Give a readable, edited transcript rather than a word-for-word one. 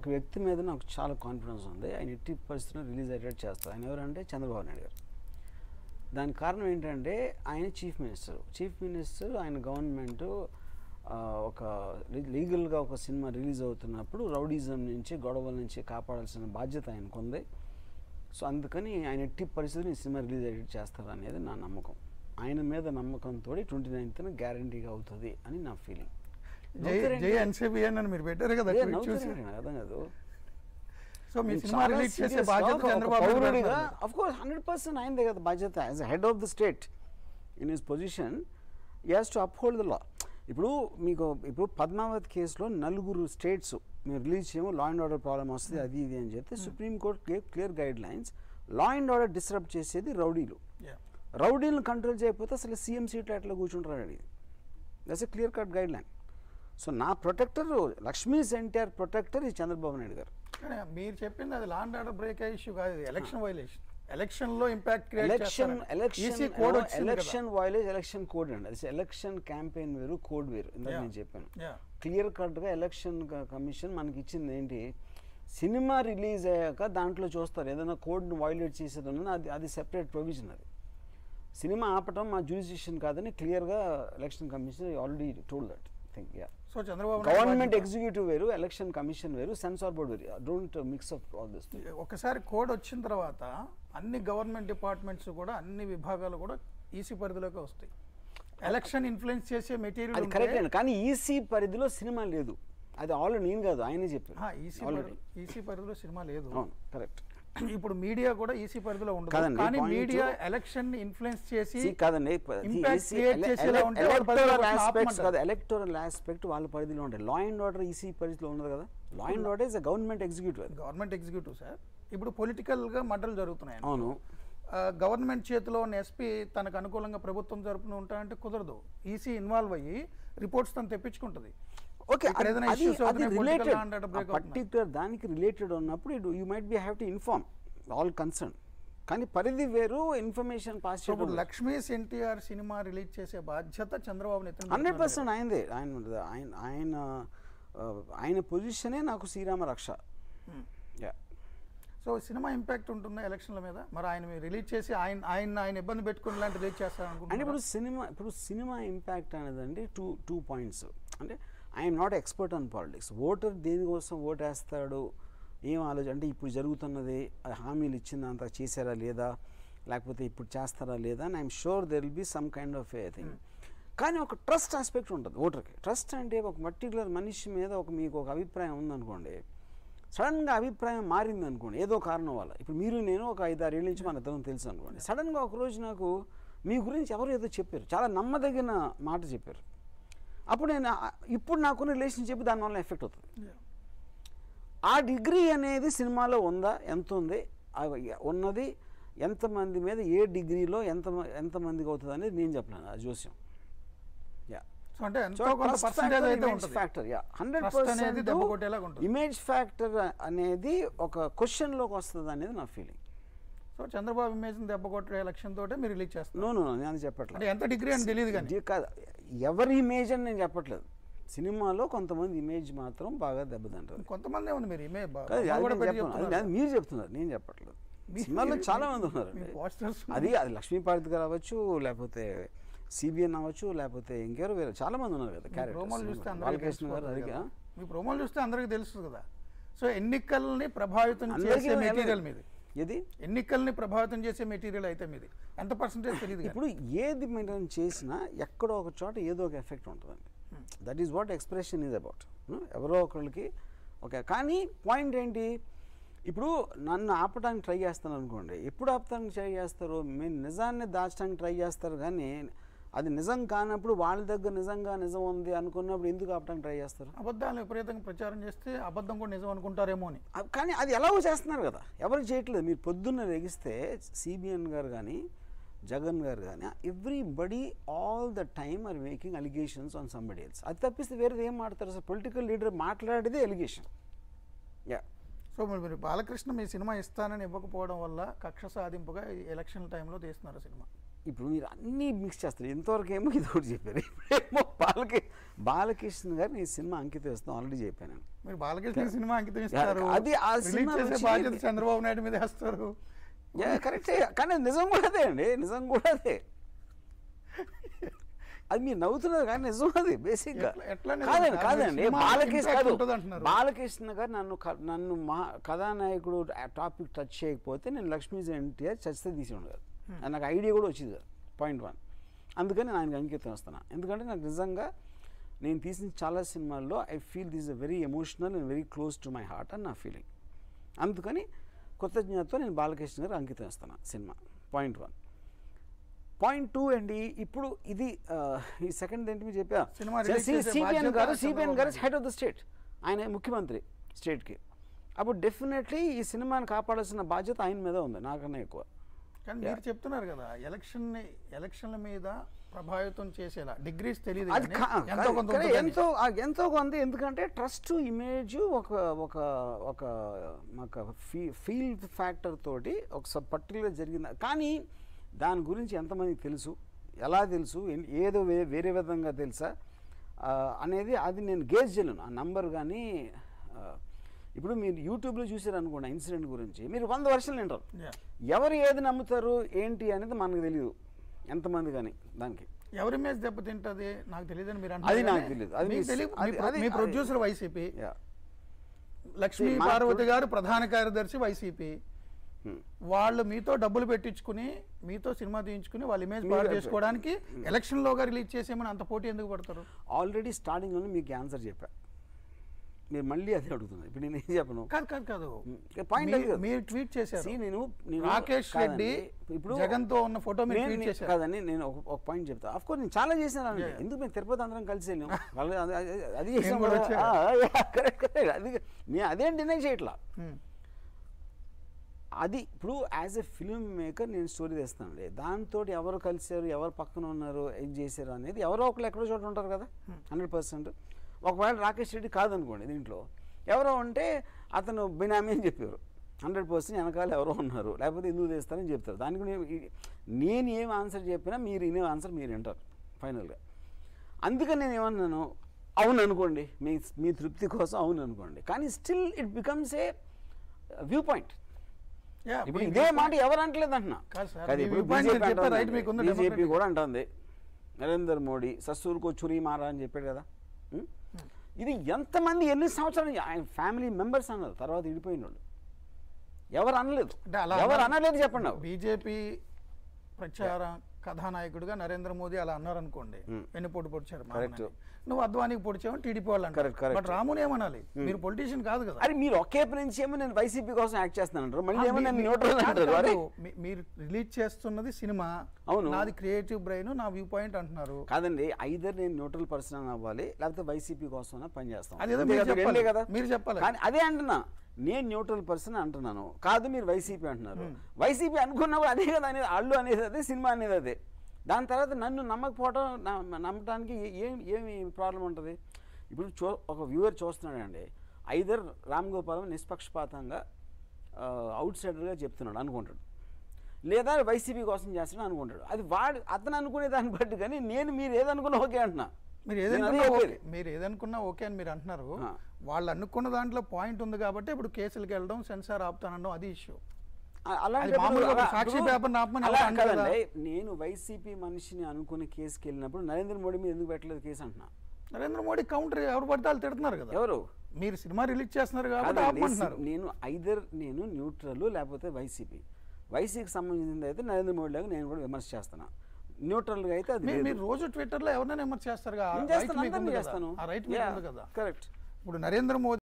ఒక వ్యక్తి మీద నాకు చాలా కాన్ఫిడెన్స్ ఉంది. ఆయన ఎట్టి పరిస్థితుల్లో రిలీజ్ అయ్యేటట్టు చేస్తారు. ఆయన ఎవరంటే చంద్రబాబు నాయుడు గారు. దానికి కారణం ఏంటంటే ఆయన చీఫ్ మినిస్టర్ ఆయన గవర్నమెంటు ఒక లీగల్గా ఒక సినిమా రిలీజ్ అవుతున్నప్పుడు రౌడీజం నుంచి గొడవల నుంచి కాపాడాల్సిన బాధ్యత ఆయనకు ఉంది. సో అందుకని ఆయన ఎట్టి పరిస్థితుల్లో ఈ సినిమా రిలీజ్ అయ్యేటట్టు చేస్తారు అనేది నా నమ్మకం. ఆయన మీద నమ్మకంతో 29th గ్యారంటీగా అవుతుంది అని నా ఫీలింగ్. మీరు పెట్టారు కదా అర్థం కాదు. సో మీ సినిమా రిలీజ్ చేసే బాధ్యత చంద్రబాబు పౌరుడిగా ఆఫ్ కోర్స్ 100% ఆయనదే కదా బాధ్యత. As a head of the state in his position he has to uphold the law. ఇప్పుడు పద్మావత్ కేసులో 4 స్టేట్స్ మేము రిలీజ్ చేయము, లా అండ్ ఆర్డర్ ప్రాబ్లం వస్తుంది అది ఇది అని చెప్తే supreme court gave clear guide lines. Law and order disturb చేసేది రౌడీలను కంట్రోల్ చేయకపోతే అసలు సీఎం సీట్లో ఎట్లా కూర్చుంటారు అనేది that's a clear cut guide line. So నా ప్రొటెక్టర్ లక్ష్మీస్ ఎన్టీఆర్ ప్రొటెక్టర్ ఈ చంద్రబాబు నాయుడు గారు. మీరు చెప్పింది అది లా అండ్ ఆర్డర్ బ్రేక్ అయ్యే ఇష్యూ కాదు, ఎలక్షన్ వైలేషన్. ఎలక్షన్ లో impact election violation election code అండి. అది ఎలక్షన్ క్యాంపెయిన్ వేరు, కోడ్ వేరు. ఇందాక నేను చెప్పాను క్లియర్ కట్గా. ఎలక్షన్ కమిషన్ మనకి ఇచ్చింది ఏంటి, సినిమా రిలీజ్ అయ్యాక దాంట్లో చూస్తారు ఏదైనా కోడ్ను వైలేట్ చేసేది ఉన్నది, అది సెపరేట్ ప్రొవిజన్. అది సినిమా ఆపటం మా జ్యూరిస్డిక్షన్ కాదని క్లియర్గా election commission already told that thing. So Chandrababu government executive వేరు, ఎలక్షన్ కమిషన్ వేరు, సెన్సార్ బోర్డు వేరు. Don't mix up all this. ఒకసారి కోడ్ వచ్చిన తర్వాత అన్ని గవర్నమెంట్ డిపార్ట్మెంట్స్ కూడా అన్ని విభాగాలు కూడా ఈసీ పరిధిలోకి వస్తాయి. ఎలక్షన్ ఇన్ఫ్లుయెన్స్ చేసే మెటీరియల్ అది కరెక్ట్ అండి, కానీ ఈసీ పరిధిలో సినిమా లేదు. అది ఆల్రెడీ నేను కాదు ఆయనే చెప్పారు. ఈసీ పరిధిలో సినిమా లేదు, కరెక్ట్. ఇప్పుడు మీడియా కూడా ఈసీ పరిధిలో ఉండదు, కానీ మీడియా ఎలక్షన్ ఇన్ఫ్లుయెన్స్ చేసి కాదండి. ఎలక్టోరల్ ఆస్పెక్ట్ వాళ్ళ పరిధిలో ఉంటాయి. లా అండ్ ఆర్డర్ ఈసీ పరిధిలో ఉండదు కదా. Law and order is government executive sir. ఇప్పుడు పొలిటికల్ గా మర్డర్లు జరుగుతున్నాయి. అవును, గవర్నమెంట్ చేతిలో ఉన్న ఎస్పీ తనకు అనుకూలంగా ప్రభుత్వం జరుపును ఉంటాయంటే కుదరదు. ఈసీ ఇన్వాల్వ్ అయ్యి రిపోర్ట్స్ తను తెప్పించుకుంటుంది. ఓకే, పర్టికులర్ దానికి రిలేటెడ్ ఉన్నప్పుడు you might be have to inform all concern. కానీ పరిధి వేరు, ఇన్ఫర్మేషన్ పాస్ చేయడం. లక్ష్మీస్ ఎన్టీఆర్ సినిమా రిలీజ్ చేసే బాధ్యత చంద్రబాబు 100% ఆయనదే. ఆయన పొజిషనే నాకు శ్రీరామ రక్ష. సో సినిమా ఇంపాక్ట్ ఉంటుందా ఎలక్షన్ల మీద? మరి ఆయన రిలీజ్ చేసి ఆయన ఇబ్బంది పెట్టుకుని ఇలాంటి రిలీజ్ చేస్తారనుకుంటున్నాను. అంటే ఇప్పుడు సినిమా ఇంపాక్ట్ అనేదండి టూ పాయింట్స్. అంటే I'm not expert on politics. Voter దేనికోసం ఓటు వేస్తాడు, ఏం ఆలోచన, అంటే ఇప్పుడు జరుగుతున్నది హామీలు ఇచ్చిందంత చేశారా లేదా, లేకపోతే ఇప్పుడు చేస్తారా లేదా అని I'm sure there will be some kind of a thing. కానీ ఒక ట్రస్ట్ ఆస్పెక్ట్ ఉంటుంది ఓటర్కి. ట్రస్ట్ అంటే ఒక పర్టికులర్ మనిషి మీద మీకు ఒక అభిప్రాయం ఉందనుకోండి, సడన్గా అభిప్రాయం మారింది అనుకోండి ఏదో కారణం వల్ల. ఇప్పుడు మీరు నేను ఒక 5-6 ఏళ్ళ నుంచి మన ఇద్దరం తెలుసు అనుకోండి, సడన్గా ఒకరోజు నాకు మీ గురించి ఎవరు ఏదో చెప్పారు, చాలా నమ్మదగిన మాట చెప్పారు. అప్పుడు ఇప్పుడు నాకున్న రిలేషన్షిప్ దానివల్ల ఎఫెక్ట్ అవుతుంది. ఆ డిగ్రీ అనేది సినిమాలో ఉందా, ఎంత ఉంది, ఉన్నది ఎంతమంది మీద ఏ డిగ్రీలో ఎంతమందికి అవుతుంది అనేది నేను చెప్పలేను. అది జోస్యం. ఇమేజ్ ఫ్యాక్టర్ అనేది ఒక క్వశ్చన్లోకి వస్తుంది అనేది నా ఫీలింగ్. సో చంద్రబాబు ఇమేజ్ దెబ్బ కొట్టే లక్ష్యం తోటే మీరు రిలీజ్ చేస్తారు? నో, నేను చెప్పట్లేదు. ఎంత డిగ్రీ అని తెలియదు కానీ కాదు, ఎవరి ఇమేజ్ అని నేను చెప్పట్లేదు. సినిమాలో కొంతమంది ఇమేజ్ మాత్రం బాగా దెబ్బతింటారు. కొంతమంది ఉంది మీరు ఇమేజ్ మీరు చెప్తున్నారు, నేను చెప్పట్లేదు. సినిమాలో చాలా మంది ఉన్నారు. అది లక్ష్మీపార్వతి గారు అవ్వచ్చు, లేకపోతే సిబిఎన్ అవ్వచ్చు, లేకపోతే ఇంకెవరు వేరే చాలా మంది ఉన్నారు కదా. బాలకృష్ణ గారు. అది మీ ప్రోమోలు చూస్తే అందరికీ తెలుస్తుంది కదా. సో ఎన్నికల్ని ప్రభావితం చేసే మెటీరియల్ మీది, ఎన్నికల్ని ప్రభావితం చేసే మెటీరియల్ అయితే మీది ఎంత పర్సెంటేజ్ తెలియదు. ఇప్పుడు ఏది మెయింటైన్ చేసినా ఎక్కడో ఒక చోట ఏదో ఒక ఎఫెక్ట్ ఉంటుందండి. That is what expression is about. ఎవరో ఒకరికి ఓకే. కానీ పాయింట్ ఏంటి, ఇప్పుడు నన్ను ఆపడానికి ట్రై చేస్తాను అనుకోండి, ఎప్పుడు ఆపడానికి ట్రై చేస్తారు, మీరు నిజాన్ని దాచడానికి ట్రై చేస్తారు, కానీ అది నిజం కానప్పుడు వాళ్ళ దగ్గర నిజం ఉంది అనుకున్నప్పుడు ఎందుకు ఆపడానికి ట్రై చేస్తారు? అబద్ధాలు విపరీతంగా ప్రచారం చేస్తే అబద్ధం కూడా నిజం అనుకుంటారేమో అని. కానీ అది ఎలాగో చేస్తున్నారు కదా, ఎవరు చేయట్లేదు. మీరు పొద్దున్న రెగిస్తే సిబిఎన్ గారు కానీ జగన్ గారు కానీ everybody all the time are making allegations on somebody else. అది తప్పిస్తే వేరేది ఏం మాట్లాడతారు? అసలు పొలిటికల్ లీడర్ మాట్లాడేదే ఎలిగేషన్. సో మీరు బాలకృష్ణ మీ సినిమా ఇస్తానని ఇవ్వకపోవడం వల్ల కక్ష సాధింపుగా ఎలక్షన్ టైంలో తీస్తున్నారు సినిమా. ఇప్పుడు మీరు అన్నీ మిక్స్ చేస్తారు. ఇంతవరకు ఏమో ఇది ఒకటి చెప్పారు, ఇప్పుడేమో బాలకృష్ణ గారిని ఈ సినిమా అంకితం ఇస్తాం ఆల్రెడీ చెప్పాను. మీరు బాలకృష్ణ సినిమా అంకితం ఇస్తారు, అది ఆ సినిమా బాధ్యత చంద్రబాబు నాయుడు మీద వేస్తారు. కరెక్టే, కానీ నిజం కూడా అదే అండి, నిజం కూడా అదే. అది మీరు నవ్వుతున్నారు కానీ నిజం అది బేసిక్గా. కాదండి బాలకృష్ణ గారు నన్ను కథానాయకుడు టాపిక్ టచ్ చేయకపోతే నేను లక్ష్మీజీ ఎన్టీఆర్ చచ్చితే తీసి ఉండదు, అది నాకు ఐడియా కూడా వచ్చింది కదా, పాయింట్ 1. అందుకని నేను ఆయనకు అంకితం వస్తున్నాను. ఎందుకంటే నాకు నిజంగా నేను తీసిన చాలా సినిమాల్లో I feel this is very emotional and very close to my heart అని నా ఫీలింగ్. అందుకని కృతజ్ఞతతో నేను బాలకృష్ణ గారు అంకితం ఇస్తున్నాను సినిమా, పాయింట్ 1. పాయింట్ 2 అండి, ఇప్పుడు ఇది ఈ సెకండ్ ఏంటి మీరు చెప్పా, సిబిఎన్ గారు హెడ్ ఆఫ్ ద స్టేట్, ఆయన ముఖ్యమంత్రి స్టేట్కి. అప్పుడు డెఫినెట్లీ ఈ సినిమాని కాపాడాల్సిన బాధ్యత ఆయన మీద ఉంది నాకన్నా ఎక్కువ. కానీ మీరు చెప్తున్నారు కదా ఎలక్షన్ల మీద ప్రభావితం చేసేలా డిగ్రీస్ తెలియదు, ఎంతో కొంత. ఎందుకంటే ట్రస్ట్ ఇమేజ్ ఒక ఫీల్ ఫ్యాక్టర్ తోటి ఒక పర్టికులర్ జరిగింది. కానీ దాని గురించి ఎంతమందికి తెలుసు, ఎలా తెలుసు, ఏదో వేరే విధంగా తెలుసా అనేది అది నేను గేజ్ చేయలేను ఆ నంబర్. కానీ ఇప్పుడు మీరు యూట్యూబ్లో చూసారు అనుకోండి ఇన్సిడెంట్ గురించి, మీరు 100 వర్షాలు వింటారు. ఎవరు ఏది నమ్ముతారు ఏంటి అనేది మనకు తెలియదు ఎంతమంది. కానీ దానికి ఎవరి ఇమేజ్ దెబ్బతింటుంది నాకు తెలియదని మీరు అది నాకు తెలియదు. అది మీ ప్రొడ్యూసర్ వైసీపీ, లక్ష్మీ పార్వతి గారు ప్రధాన కార్యదర్శి వైసీపీ, వాళ్ళు మీతో డబ్బులు పెట్టించుకుని మీతో సినిమా తీయించుకుని వాళ్ళ ఇమేజ్ పాడు చేసుకోవడానికి ఎలక్షన్లోగా రిలీజ్ చేసేమని అంత పోటీ ఎందుకు పడతారు? ఆల్రెడీ స్టార్టింగ్లోనే మీకు ఆన్సర్ చెప్పా, మీరు మళ్ళీ అదే అడుగుతున్నారు. ఇప్పుడు నేను ఏం చెప్పను. కాదు పాయింట్ మీరు ట్వీట్ చేశారు, నేను రాకేష్ రెడ్డి ఇప్పుడు జగన్తో ఉన్న ఫోటో మీరు ట్వీట్ చేశారు కాదని నేను ఒక పాయింట్ చెప్తా. ఆఫ్ కోర్స్ నేను చాలా చేశాను, ఎందుకు మేము తిరుపతి అందరం కలిసి వెళ్ళాం, అది చేసాం, అది నేను అదేం డినై చేయట్లా. అది ఇప్పుడు యాజ్ ఎ ఫిల్మ్ మేకర్ నేను స్టోరీ తెస్తానండి, దాంతో ఎవరు కలిసారు, ఎవరు పక్కన ఉన్నారు, ఏం చేశారు అనేది ఎవరో ఒకరు ఎక్కడో చోట ఉంటారు కదా 100%. ఒకవేళ రాకేష్ రెడ్డి కాదనుకోండి దీంట్లో ఎవరో ఉంటే అతను బినామీ అని చెప్పారు, 100% వెనకాల ఎవరో ఉన్నారు, లేకపోతే ఎందుకు చేస్తారని చెప్తారు. దానికి నేను ఏం ఆన్సర్ చెప్పినా మీరు ఇనే ఆన్సర్ మీరు వింటారు ఫైనల్గా. అందుకని నేను ఏమన్నాను, అవును అనుకోండి, మీ తృప్తి కోసం అవును అనుకోండి, కానీ still it becomes a view point. ఇప్పుడు ఇదే మాట ఎవరు అంటలేదు అంటున్నా, బీజేపీ కూడా అంటుంది, నరేంద్ర మోడీ సస్సూర్కో చురీ మారా అని చెప్పాడు కదా. ఇది ఎంతమంది ఎన్ని సంవత్సరాలు ఆయన ఫ్యామిలీ మెంబర్స్ అన్నారు, తర్వాత విడిపోయిన వాళ్ళు ఎవరు అనలేదు, ఎవరు అనలేదు చెప్పండి. బీజేపీ ప్రచార కథానాయకుడిగా నరేంద్ర మోదీ అలా అన్నారనుకోండి, వెన్నుపోటు పొడిచారు, నువ్వు అద్వానికి పొడిచావు టీడీపీ వాళ్ళు అంటారు, బట్ రాముని ఏమనాలి, మీరు పొలిటీషియన్ కాదు కదా. అది మీరు ఒకే నుంచి ఏమో నేను వైసీపీ కోసం యాక్ట్ చేస్తానంటారు, మళ్ళీ ఏమో నేను న్యూట్రల్ అంటారు. మీరు రిలీజ్ చేస్తున్నది సినిమా, అవును, నాది క్రియేటివ్ బ్రెయిన్, నా వ్యూ పాయింట్ అంటున్నారు. కాదండి, ఐదర్ నేను న్యూట్రల్ పర్సన్ అవ్వాలి, లేకపోతే వైసీపీ కోసం పనిచేస్తాం, కదా మీరు చెప్పాలి. కానీ అదే అంటున్నా, నేను న్యూట్రల్ పర్సన్ అంటున్నాను, కాదు మీరు వైసీపీ అంటున్నారు. వైసీపీ అనుకున్నప్పుడు అదే కదా అనేది, అల్లు అనేది అదే, సినిమా అనేది అదే. దాని తర్వాత నన్ను నమ్మకపోవడం, నమ్మటానికి ఏమి ప్రాబ్లం ఉంటుంది? ఇప్పుడు ఒక వ్యూవర్ చూస్తున్నాడండి, ఐదర్ రామ్ గోపాల్ నిష్పక్షపాతంగా అవుట్ సైడర్గా చెప్తున్నాడు అనుకుంటాడు, లేదా వైసీపీ కోసం చేస్తున్నాడు అనుకుంటాడు. అది అతను అనుకునే దాన్ని బట్టి. కానీ నేను మీరు ఏదనుకున్నా ఓకే అంటున్నా, మీరు ఏదనుకున్నా ఓకే అని మీరు అంటున్నారు. వాళ్ళు అనుకున్న దాంట్లో పాయింట్ ఉంది కాబట్టి ఇప్పుడు కేసులకు వెళ్ళడం, సెన్సార్ ఆపుతానడం అది ఇష్యూ. నేను వైసీపీ మనిషిని అనుకుని కేసుకి వెళ్ళినప్పుడు నరేంద్ర మోడీ మీద ఎందుకు పెట్టలేదు కేసు అంటున్నా. నరేంద్ర మోడీ కౌంటర్ ఎవరు పడితే వాళ్ళు తిడుతున్నారు కదా. ఎవరు? మీరు సినిమా రిలీజ్ చేస్తున్నారు కాబట్టి. నేను ఐదర్ నేను న్యూట్రల్ లేకపోతే వైసీపీకి సంబంధించింది అయితే నరేంద్ర మోడీ లాగా నేను కూడా విమర్శ చేస్తున్నా. న్యూట్రల్ గా అయితే అది మీరు రోజు ట్విట్టర్ లో ఎవరైనా విమర్శ చేస్తారు కదా, చేస్తాను. కరెక్ట్. ఇప్పుడు నరేంద్ర మోదీ